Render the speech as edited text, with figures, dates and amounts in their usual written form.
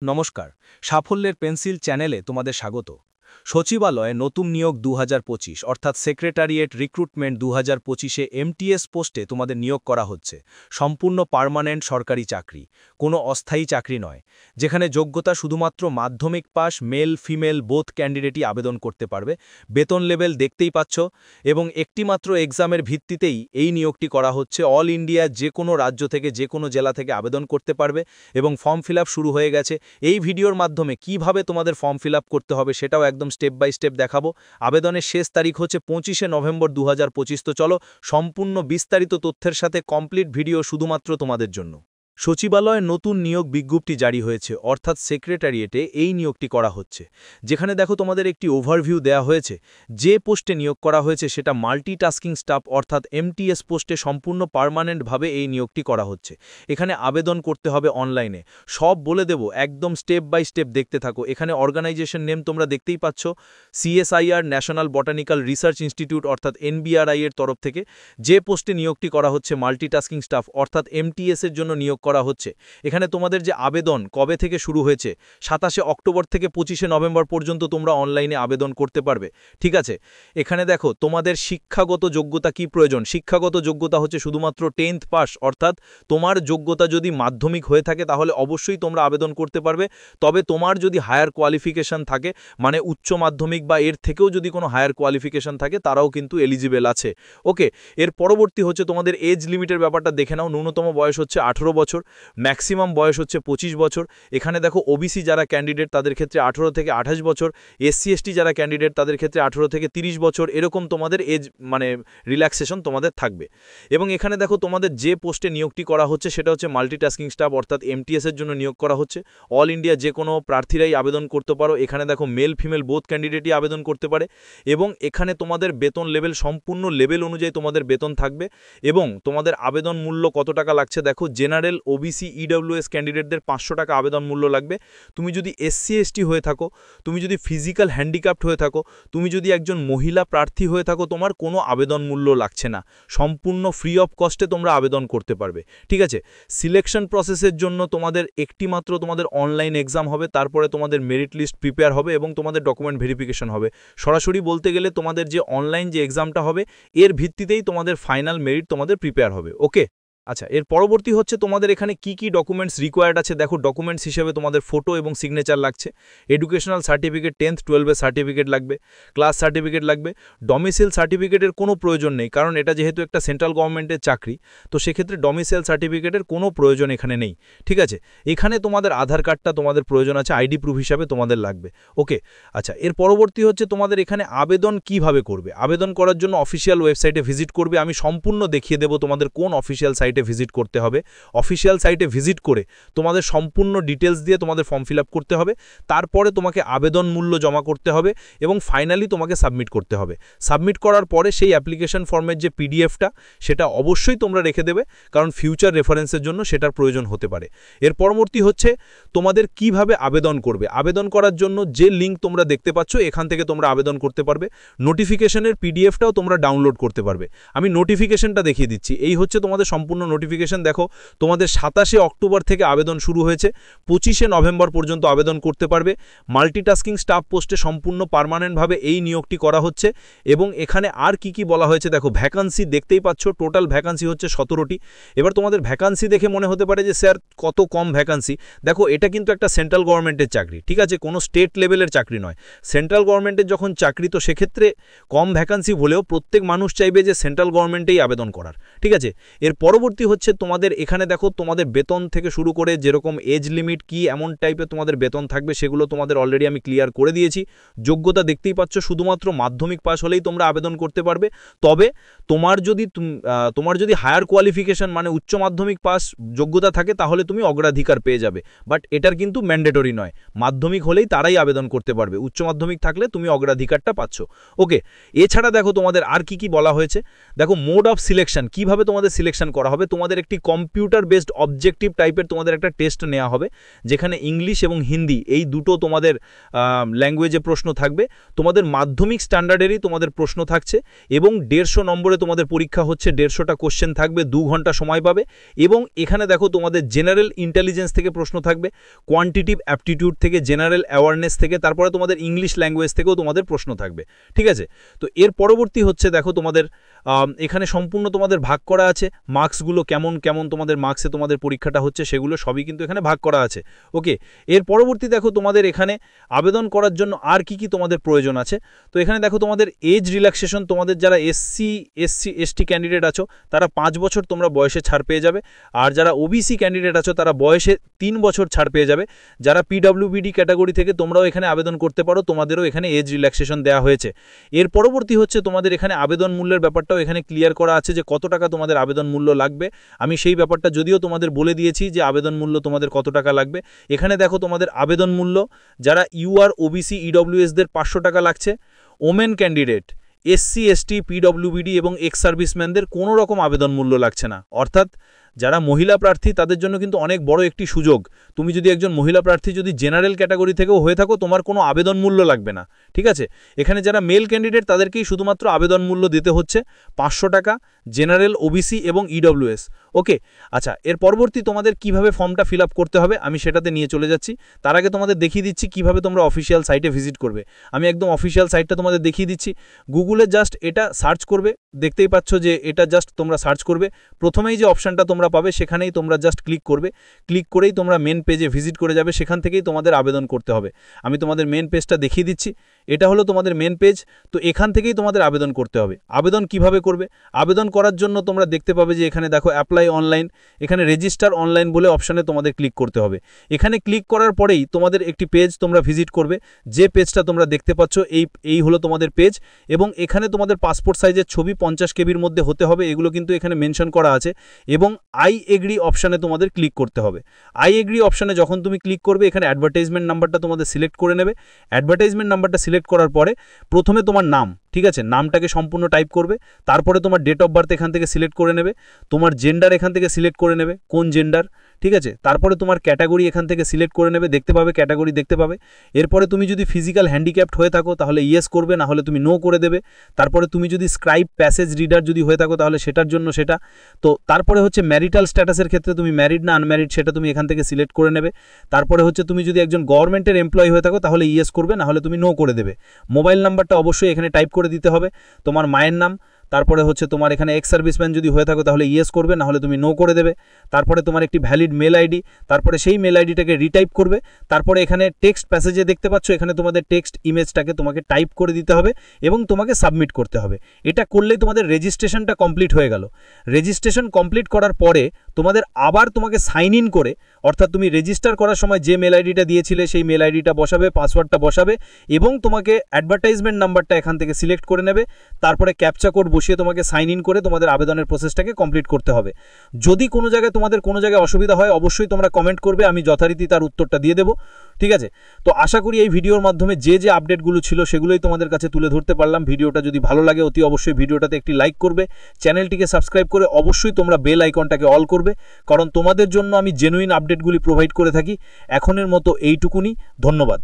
নমস্কার, সাফল্যের পেন্সিল চ্যানেলে তোমাদের স্বাগত। সচিবালয়ে নতুন নিয়োগ ২০২৫ অর্থাৎ সেক্রেটারিয়েট রিক্রুটমেন্ট ২০২৫-এ এমটিএস পোস্টে তোমাদের নিয়োগ করা হচ্ছে। সম্পূর্ণ পার্মানেন্ট সরকারি চাকরি, কোনো অস্থায়ী চাকরি নয়, যেখানে যোগ্যতা শুধুমাত্র মাধ্যমিক পাস, মেল ফিমেল বোথ ক্যান্ডিডেটই আবেদন করতে পারবে। বেতন লেভেল দেখতেই পাচ্ছ, এবং একটিমাত্র এক্সামের ভিত্তিতেই এই নিয়োগটি করা হচ্ছে। অল ইন্ডিয়া যে কোনো রাজ্য থেকে যে কোনো জেলা থেকে আবেদন করতে পারবে, এবং ফর্ম ফিল শুরু হয়ে গেছে। এই ভিডিওর মাধ্যমে কিভাবে তোমাদের ফর্ম ফিল করতে হবে সেটাও একদম স্টেপ বাই স্টেপ দেখাবো। আবেদনের শেষ তারিখ হচ্ছে 25শে নভেম্বর ২০২৫। তো চলো সম্পূর্ণ বিস্তারিত তথ্যের সাথে কমপ্লিট ভিডিও শুধুমাত্র তোমাদের জন্য। সচিবালয়ে নতুন নিয়োগ বিজ্ঞপ্তি জারি হয়েছে, অর্থাৎ সেক্রেটারিয়েটে এই নিয়োগটি করা হচ্ছে। যেখানে দেখো তোমাদের একটি ওভারভিউ দেয়া হয়েছে। যে পোস্টে নিয়োগ করা হয়েছে সেটা মাল্টিটাস্কিং স্টাফ অর্থাৎ এমটিএস পোস্টে সম্পূর্ণ পার্মানেন্টভাবে এই নিয়োগটি করা হচ্ছে। এখানে আবেদন করতে হবে অনলাইনে। সব বলে দেব, একদম স্টেপ বাই স্টেপ দেখতে থাকো। এখানে অর্গানাইজেশন নেম তোমরা দেখতেই পাচ্ছ, CSIR national botanical research institute অর্থাৎ এনবিআরআই এর তরফ থেকে যে পোস্টে নিয়োগটি করা হচ্ছে মাল্টিটাস্কিং স্টাফ অর্থাৎ এমটিএস এর জন্য নিয়োগ করা হচ্ছে। এখানে তোমাদের যে আবেদন কবে থেকে শুরু হয়েছে, 27শে অক্টোবর থেকে 25শে নভেম্বর পর্যন্ত তোমরা অনলাইনে আবেদন করতে পারবে। ঠিক আছে, এখানে দেখো তোমাদের শিক্ষাগত যোগ্যতা কি প্রয়োজন। শিক্ষাগত যোগ্যতা হচ্ছে শুধুমাত্র 10th পাস, অর্থাৎ তোমার যোগ্যতা যদি মাধ্যমিক হয়ে থাকে তাহলে অবশ্যই তোমরা আবেদন করতে পারবে। তবে তোমার যদি হায়ার কোয়ালিফিকেশন থাকে, মানে উচ্চ মাধ্যমিক বা এর থেকেও যদি কোনো হায়ার কোয়ালিফিকেশন থাকে, তারাও কিন্তু এলিজিবল আছে। ওকে, এর পরবর্তী হচ্ছে তোমাদের এজ লিমিটের ব্যাপারটা দেখে নাও। ন্যূনতম বয়স হচ্ছে 18 বছর, ম্যাক্সিমাম বয়স হচ্ছে 25 বছর। এখানে দেখো ওবিসি যারা ক্যান্ডিডেট তাদের ক্ষেত্রে 18 থেকে 28 বছর, এসসি এসটি যারা ক্যান্ডিডেট তাদের ক্ষেত্রে 18 থেকে 30 বছর, এরকম তোমাদের এজ মানে রিল্যাক্সেশন তোমাদের থাকবে। এবং এখানে দেখো তোমাদের যে পোস্টে নিয়োগটি করা হচ্ছে সেটা হচ্ছে মাল্টিটাস্কিং স্টাফ অর্থাৎ এমটিএস এর জন্য নিয়োগ করা হচ্ছে। অল ইন্ডিয়া যে কোনো প্রার্থীরাই আবেদন করতে পারো। এখানে দেখো মেল ফিমেল বোথ ক্যান্ডিডেটই আবেদন করতে পারে। এবং এখানে তোমাদের বেতন লেভেল সম্পূর্ণ লেভেল অনুযায়ী তোমাদের বেতন থাকবে। এবং তোমাদের আবেদন মূল্য কত টাকা লাগছে দেখো, জেনারেল ওবিসি ইডব্লিউএস ক্যান্ডিডেটদের 500 টাকা আবেদন মূল্য লাগবে। তুমি যদি এসসি এসটি হয়ে থাকো, তুমি যদি ফিজিক্যাল হ্যান্ডিক্যাপ্ট হয়ে থাকো, তুমি যদি একজন মহিলা প্রার্থী হয়ে থাকো, তোমার কোনো আবেদন মূল্য লাগছে না। সম্পূর্ণ ফ্রি অফ কস্টে তোমরা আবেদন করতে পারবে। ঠিক আছে, সিলেকশন প্রসেসের জন্য তোমাদের একটিমাত্র তোমাদের অনলাইন এক্সাম হবে, তারপরে তোমাদের মেরিট লিস্ট প্রিপেয়ার হবে এবং তোমাদের ডকুমেন্ট ভেরিফিকেশন হবে। সরাসরি বলতে গেলে তোমাদের যে অনলাইন যে এক্সামটা হবে এর ভিত্তিতেই তোমাদের ফাইনাল মেরিট তোমাদের প্রিপেয়ার হবে। ওকে, আচ্ছা, এর পরবর্তী হচ্ছে তোমাদের এখানে কি কি ডকুমেন্টস রিকোয়ার্ড আছে। দেখো, ডকুমেন্টস হিসেবে তোমাদের ফটো এবং সিগনেচার লাগছে, এডুকেশনাল সার্টিফিকেট 10th 12-এর সার্টিফিকেট লাগবে, ক্লাস সার্টিফিকেট লাগবে। ডমিসাইল সার্টিফিকেটের কোনো প্রয়োজন নেই, কারণ এটা যেহেতু একটা সেন্ট্রাল গভর্নমেন্টের চাকরি, তো সেক্ষেত্রে ডমিসাইল সার্টিফিকেটের কোনো প্রয়োজন এখানে নেই। ঠিক আছে, এখানে তোমাদের আধার কার্ডটা তোমাদের প্রয়োজন আছে, আইডি প্রুফ হিসাবে তোমাদের লাগবে। ওকে, আচ্ছা, এর পরবর্তী হচ্ছে তোমাদের এখানে আবেদন কিভাবে করবে। আবেদন করার জন্য অফিসিয়াল ওয়েবসাইটে ভিজিট করবে। আমি সম্পূর্ণ দেখিয়ে দেবো তোমাদের কোন অফিসিয়াল সাইটে ভিজিট করতে হবে। অফিসিয়াল সাইটে ভিজিট করে তোমাদের সম্পূর্ণ ডিটেলস দিয়ে তোমাদের ফর্ম ফিল করতে হবে। তারপরে তোমাকে আবেদন মূল্য জমা করতে হবে এবং ফাইনালি তোমাকে সাবমিট করতে হবে। সাবমিট করার পরে সেই অ্যাপ্লিকেশন ফর্মের যে পিডিএফটা সেটা অবশ্যই তোমরা রেখে দেবে, কারণ ফিউচার রেফারেন্সের জন্য সেটার প্রয়োজন হতে পারে। এর পরবর্তী হচ্ছে তোমাদের কিভাবে আবেদন করবে। আবেদন করার জন্য যে লিঙ্ক তোমরা দেখতে পাচ্ছ এখান থেকে তোমরা আবেদন করতে পারবে। নোটিফিকেশনের পিডিএফটাও তোমরা ডাউনলোড করতে পারবে। আমি নোটিফিকেশনটা দেখিয়ে দিচ্ছি। এই হচ্ছে তোমাদের সম্পূর্ণ নোটিফিকেশন। দেখো, তোমাদের 27শে অক্টোবর থেকে আবেদন শুরু হয়েছে, 25শে নভেম্বর পর্যন্ত আবেদন করতে পারবে। মাল্টিটাস্কিং স্টাফ পোস্টে সম্পূর্ণ পার্মানেন্টভাবে এই নিয়োগটি করা হচ্ছে। এবং এখানে আর কি কি বলা হয়েছে দেখো, ভ্যাকান্সি দেখতেই পাচ্ছ, টোটাল ভ্যাকান্সি হচ্ছে 17টি। এবার তোমাদের ভ্যাকান্সি দেখে মনে হতে পারে যে স্যার কত কম ভ্যাকান্সি। দেখো, এটা কিন্তু একটা সেন্ট্রাল গভর্নমেন্টের চাকরি, ঠিক আছে, কোনো স্টেট লেভেলের চাকরি নয়। সেন্ট্রাল গভর্নমেন্টের যখন চাকরি, তো সেক্ষেত্রে কম ভ্যাকান্সি হলেও প্রত্যেক মানুষ চাইবে যে সেন্ট্রাল গভর্নমেন্টেই আবেদন করার। ঠিক আছে, এর পরবর্তী হচ্ছে তোমাদের এখানে দেখো তোমাদের বেতন থেকে শুরু করে যেরকম এজ লিমিট কি এমন টাইপের তোমাদের বেতন থাকবে সেগুলো তোমাদের অলরেডি আমি ক্লিয়ার করে দিয়েছি। যোগ্যতা দেখতেই পাচ্ছ, শুধুমাত্র মাধ্যমিক পাস হলেই তোমরা আবেদন করতে পারবে। তবে তোমার যদি হায়ার কোয়ালিফিকেশন মানে উচ্চ মাধ্যমিক পাস যোগ্যতা থাকে তাহলে তুমি অগ্রাধিকার পেয়ে যাবে, বাট এটার কিন্তু ম্যান্ডেটরি নয়। মাধ্যমিক হলেই তারাই আবেদন করতে পারবে, উচ্চ মাধ্যমিক থাকলে তুমি অগ্রাধিকারটা পাচ্ছ। ওকে, এছাড়া দেখো তোমাদের আর কি কি বলা হয়েছে। দেখো, মোড অফ সিলেকশন, কিভাবে তোমাদের সিলেকশন করা হবে তোমাদের একটি কম্পিউটার বেসড অবজেক্টিভ টাইপের তোমাদের একটা টেস্ট নেওয়া হবে, যেখানে ইংলিশ এবং হিন্দি এই দুটো তোমাদের ল্যাঙ্গুয়েজে প্রশ্ন থাকবে। তোমাদের মাধ্যমিক স্ট্যান্ডার্ডেরই তোমাদের প্রশ্ন থাকছে এবং 150 নম্বরে তোমাদের পরীক্ষা হচ্ছে, 150টা কোশ্চেন থাকবে, 2 ঘন্টা সময় পাবে। এবং এখানে দেখো তোমাদের জেনারেল ইন্টেলিজেন্স থেকে প্রশ্ন থাকবে, কোয়ান্টিটিভ অ্যাপটিটিউড থেকে, জেনারেল অ্যাওয়ারনেস থেকে, তারপরে তোমাদের ইংলিশ ল্যাঙ্গুয়েজ থেকেও তোমাদের প্রশ্ন থাকবে। ঠিক আছে, তো এর পরবর্তী হচ্ছে দেখো তোমাদের এখানে সম্পূর্ণ তোমাদের ভাগ করা আছে, মার্কসগুলো কেমন কেমন তোমাদের মার্কসে তোমাদের পরীক্ষাটা হচ্ছে সেগুলো সবই কিন্তু এখানে ভাগ করা আছে। ওকে, এর পরবর্তী দেখো তোমাদের এখানে আবেদন করার জন্য আর কি কি তোমাদের প্রয়োজন আছে। তো এখানে দেখো তোমাদের এজ রিল্যাক্সেশন, তোমাদের যারা এসসি/এসটি ক্যান্ডিডেট আছো তারা 5 বছর তোমরা বয়সে ছাড় পেয়ে যাবে, আর যারা ওবিসি ক্যান্ডিডেট আছো তারা বয়সে 3 বছর ছাড় পেয়ে যাবে। যারা পিডব্লিউবিডি ক্যাটাগরি থেকে তোমরাও এখানে আবেদন করতে পারো, তোমাদেরও এখানে এজ রিল্যাক্সেশন দেওয়া হয়েছে। এর পরবর্তী হচ্ছে তোমাদের এখানে আবেদন মূল্যের ব্যাপারটাও এখানে ক্লিয়ার করা আছে যে কত টাকা তোমাদের আবেদন মূল্য লাগবে। আমি সেই ব্যাপারটা যদিও তোমাদের বলে দিয়েছি যে আবেদন মূল্য তোমাদের কত টাকা লাগবে। এখানে দেখো তোমাদের আবেদন মূল্য যারা ইউআর, ওবিসি, ইডব্লিউএসদের 500 টাকা লাগছে। ওমেন ক্যান্ডিডেট, এসসি, এসটি, পিডব্লিউবিডি এবং এক্স সার্ভিসম্যানদের কোনো রকম আবেদন মূল্য লাগছে না। অর্থাৎ যারা মহিলা প্রার্থী তাদের জন্য কিন্তু অনেক বড় একটি সুযোগ। তুমি যদি একজন মহিলা প্রার্থী যদি জেনারেল ক্যাটাগরি থেকেও হয়ে থাকো, তোমার কোনো আবেদন মূল্য লাগবে না। ঠিক আছে, এখানে যারা মেল ক্যান্ডিডেট তাদেরকেই শুধুমাত্র আবেদন মূল্য দিতে হচ্ছে 500 টাকা, জেনারেল, ওবিসি এবং ইডব্লিউএস। ওকে, আচ্ছা, এর পরবর্তী তোমাদের কিভাবে ফর্মটা ফিল আপ করতে হবে আমি সেটাতে নিয়ে চলে যাচ্ছি। তার আগে তোমাদের দেখিয়ে দিচ্ছি কিভাবে তোমরা অফিসিয়াল সাইটে ভিজিট করবে। আমি একদম অফিসিয়াল সাইটটা তোমাদের দেখিয়ে দিচ্ছি। গুগলে জাস্ট এটা সার্চ করবে, দেখতেই পাচ্ছ যে এটা জাস্ট তোমরা সার্চ করবে। প্রথমেই যে অপশানটা তোমরা পাবে সেখানেই তোমরা জাস্ট ক্লিক করবে। ক্লিক করেই তোমরা মেন পেজে ভিজিট করে যাবে, সেখান থেকেই তোমাদের আবেদন করতে হবে। আমি তোমাদের মেন পেজটা দেখিয়ে দিচ্ছি। এটা হলো তোমাদের মেন পেজ। তো এখান থেকেই তোমাদের আবেদন করতে হবে। আবেদন কিভাবে করবে? আবেদন করার জন্য তোমরা দেখতে পাবে যে এখানে দেখো অ্যাপ্লাই অনলাইন, এখানে রেজিস্টার অনলাইন বলে অপশানে তোমাদের ক্লিক করতে হবে। এখানে ক্লিক করার পরেই তোমাদের একটি পেজ তোমরা ভিজিট করবে। যে পেজটা তোমরা দেখতে পাচ্ছ এই হলো তোমাদের পেজ, এবং এখানে তোমাদের পাসপোর্ট সাইজের ছবি 50 কেবির মধ্যে হতে হবে, এগুলো কিন্তু এখানে মেনশন করা আছে। এবং আই এগ্রি অপশানে তোমাদের ক্লিক করতে হবে। আই এগ্রি অপশানে যখন তুমি ক্লিক করবে এখানে অ্যাডভার্টাইজমেন্ট নাম্বারটা তোমাদের সিলেক্ট করে নেবে। অ্যাডভার্টাইজমেন্ট নাম্বারটা সিলেক্ট করার পরে প্রথমে তোমার নাম, ঠিক আছে, নামটাকে সম্পূর্ণ টাইপ করবে। তারপরে তোমার ডেট অফ বার্থ এখান থেকে সিলেক্ট করে নেবে। তোমার জেন্ডার এখান থেকে সিলেক্ট করে নেবে, কোন জেন্ডার, ঠিক আছে। তারপরে তোমার ক্যাটাগরি এখান থেকে সিলেক্ট করে নেবে, দেখতে পাবে ক্যাটাগরি দেখতে পাবে। এরপরে তুমি যদি ফিজিক্যাল হ্যান্ডিক্যাপ্ট হয়ে থাকো তাহলে ইয়েস করবে, না হলে তুমি নো করে দেবে। তারপরে তুমি যদি স্ক্রাইব প্যাসেজ রিডার যদি হয়ে থাকো তাহলে সেটার জন্য সেটা। তো তারপরে হচ্ছে ম্যারিটাল স্ট্যাটাসের ক্ষেত্রে তুমি ম্যারিড না আনম্যারিড সেটা তুমি এখান থেকে সিলেক্ট করে নেবে। তারপরে হচ্ছে তুমি যদি একজন গভর্নমেন্টের এমপ্লয়ি হয়ে থাকো তাহলে ইয়েস করবে, না হলে তুমি নো করে দেবে। মোবাইল নাম্বারটা অবশ্যই এখানে টাইপ করে দিতে হবে, তোমার মায়ের নাম। তারপরে হচ্ছে তোমার এখানে এক্স সার্ভিসম্যান যদি হয়ে থাকো তাহলে ইয়েস করবে, না হলে তুমি নো করে দেবে। তারপরে তোমার একটি ভ্যালিড মেল আইডি, তারপরে সেই মেল আইডিটাকে রিটাইপ করবে। তারপরে এখানে টেক্সট প্যাসেজে দেখতে পাচ্ছ এখানে তোমাদের টেক্সট ইমেজটাকে তোমাকে টাইপ করে দিতে হবে এবং তোমাকে সাবমিট করতে হবে। এটা করলেই তোমাদের রেজিস্ট্রেশনটা কমপ্লিট হয়ে গেল। রেজিস্ট্রেশন কমপ্লিট করার পরে তোমাদের আবার তোমাকে সাইন ইন করে, অর্থাৎ তুমি রেজিস্টার করার সময় যে মেল আইডিটা দিয়েছিলে সেই মেল আইডিটা বসাবে, পাসওয়ার্ডটা বসাবে এবং তোমাকে অ্যাডভার্টাইজমেন্ট নাম্বারটা এখান থেকে সিলেক্ট করে নেবে। তারপরে ক্যাপচা কোড বসিয়ে তোমাকে সাইন ইন করে তোমাদের আবেদনের প্রসেসটাকে কমপ্লিট করতে হবে। যদি কোনো জায়গায় তোমাদের কোনো জায়গায় অসুবিধা হয় অবশ্যই তোমরা কমেন্ট করবে, আমি যথারীতি তার উত্তরটা দিয়ে দেবো। ঠিক আছে, তো আশা করি এই ভিডিওর মাধ্যমে যে যে আপডেটগুলো ছিল সেগুলোই তোমাদের কাছে তুলে ধরতে পারলাম। ভিডিওটা যদি ভালো লাগে অতি অবশ্যই ভিডিওটাতে একটি লাইক করবে, চ্যানেলটিকে সাবস্ক্রাইব করে অবশ্যই তোমরা বেল আইকনটাকে অল করবে, কারণ তোমাদের জন্য আমি জেনুইন আপডেটগুলি প্রোভাইড করে থাকি। এখনের মতো এইটুকুনি, ধন্যবাদ।